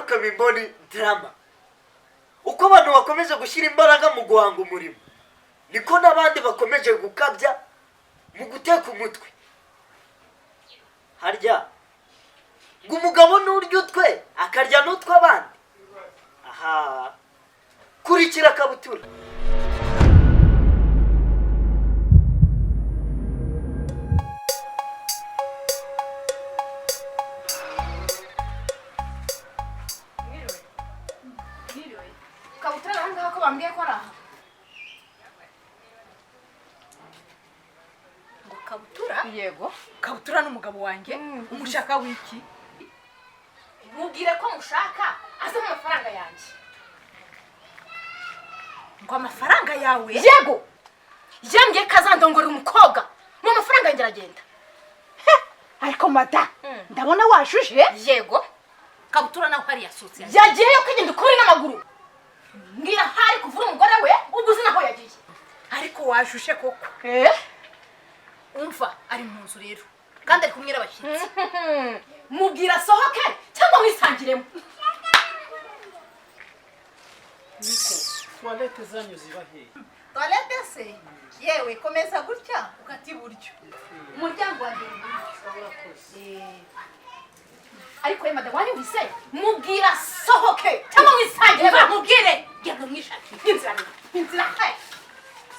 welcome Imboni drama. Uko abantu bakomeje gushyira imbaraga mu guhanga umurimo, niko nabandi bakomeje gukabya mu guteka umutwe. Harya ngo umugabo n'urya utwe akarya n'utwe abandi. Aha, kurikira kabutura. Kabutura hanga ko bambwiye ko araha. Ngo Kabutura? Yego. Kabutura n'umugabo wanjye umushaka wiki. Mubwire ko mushaka aza mu mafaranga yanjye. Ngo amafaranga yawe? Yego. Yambwiye kazandongora umukobwa. Mu mafaranga yanjye aragenda. Ariko mata, ndabona washuje? Yego. Kabutura nawe hari yasutse. Yagiye yo kugenda ukuri n'amaguru. Ngira hari kuvura umugore we uguze naho yagiye. Ariko washushe koko. Umva ari mu nzu rero. Kandi ari kumwe n'abashyitsi. Mubwira sohoke cyangwa mwisangiremo. Niko, toilette zanyu ziba hehe? Toilette se? Yewe komeza gutya ukati buryo. Umuryango wa ndende. Ariko ye madam wani wise mubwira sohoke cyangwa mwisangiremo mubwire genda mwishaki. Inzira hai.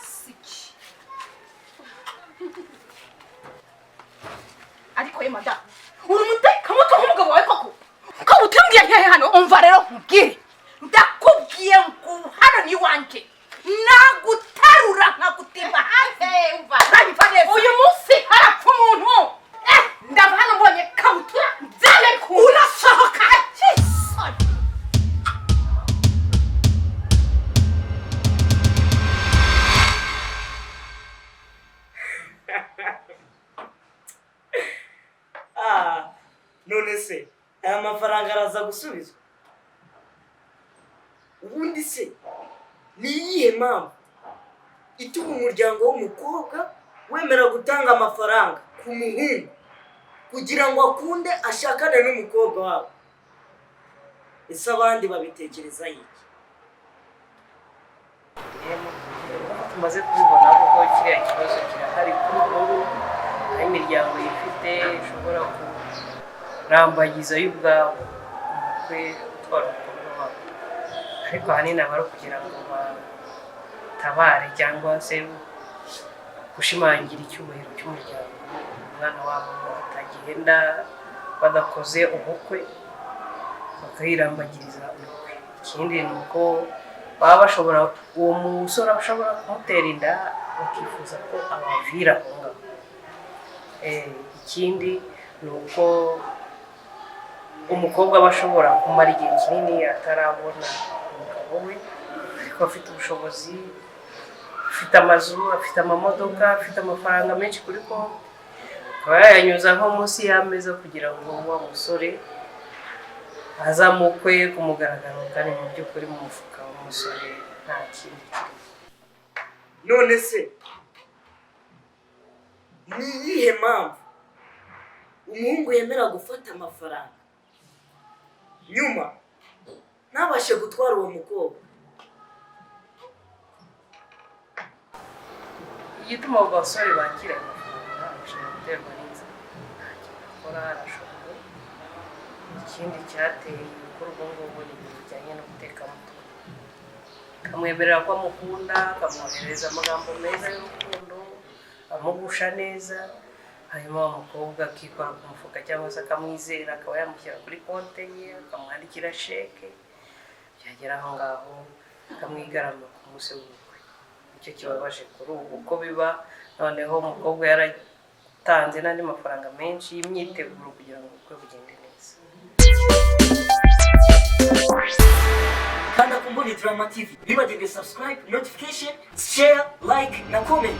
Siki. Ariko ye madam uri muteka muto nk'umugabo wawe koko. Ko utambwiye ntihe hano umva rero mubwire. Ndakubwiye ngo hano ni wanjye. Nagutarura nkagutimba hanze umva. Nabifane uyu munsi harapfa umuntu. Ndava hano mbonye Kabutura nzane ku. Urasohoka. None se aya mafaranga araza gusubizwa? Ubundi se ni iyihe mpamvu ituma umuryango w'umukobwa wemera gutanga amafaranga ku muhungu kugira ngo akunde ashakane n'umukobwa wabo? Ese abandi babitekereza iki? Tumaze kubibona kuko kiriya kibazo kirahari kuri ubu, aho imiryango ifite ishobora kurambagiza y'ubwabo umukwe utwara umukobwa wabo, ariko ahanini aba ari ukugira ngo batabare cyangwa se gushimangira icyubahiro cy'umuryango. Umwana wabo batagenda badakoze ubukwe bakayirambagiriza ubukwe. Ikindi ni uko baba bashobora uwo musore ashobora kumutera inda bakifuza ko abavira aho ngaho. Ikindi ni uko umukobwa aba ashobora kumara igihe kinini atarabona umugabo we, ariko afite ubushobozi, afite amazu, afite amamodoka, afite amafaranga menshi kuri konti, akaba yayanyuza nko munsi y'ameza kugira ngo wa musore azamukwe ku mugaragaro, kandi mu by'ukuri mu mufuka w'umusore nta kindi kirimo. None se ni iyihe mpamvu umuhungu yemera gufata amafaranga nyuma ntabashe gutwara uwo mukobwa? Igituma abo basore bakira amafaranga bashobora guterwa n'inzara, nta kintu akora, arashoboye. Ikindi cyateye gukora ubwo ngubwo ni ibintu bijyanye no guteka umutwe. Akamwemerera ko amukunda, akamwoherereza amagambo meza y'urukundo, amugusha neza, hanyuma uwo mukobwa akikora ku mufuka cyangwa se akamwizera, akaba yamushyira kuri konti ye, akamwandikira sheke, byagera aho ngaho akamwigarama ku munsi w'ubukwe. Nicyo kibabaje kuri ubu uko biba, noneho umukobwa yaratanze n'andi mafaranga menshi y'imyiteguro kugira ngo ubukwe bugende neza. Kanda ku Imboni Drama TV, bibagirwe subscribe, notification, share, like na comment.